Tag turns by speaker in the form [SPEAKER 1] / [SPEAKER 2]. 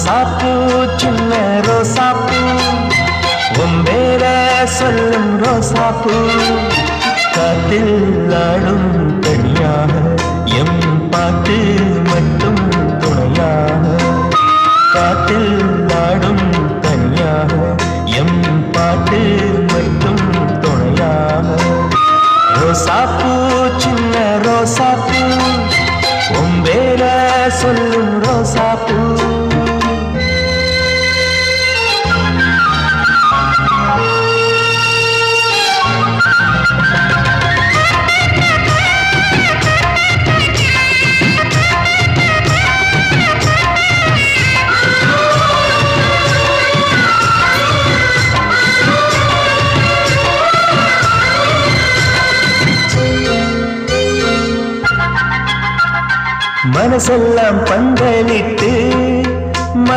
[SPEAKER 1] ரோசாப்பூ சின்ன ரோசாப்பூ உம்பேர சொல்லும் ரோசாப்பூ காத்தில் ஆடும் தனியாக எம் பாட்டு மட்டும் துணையாக காத்தில் ஆடும் தனியாக எம் பாட்டு மட்டும் துணையாக ரோசாப்பூ சின்ன ரோசாப்பூ உம்பேர சொல்லும் ரோசாப்பூ மனசெல்லாம் பந்தலிட்டு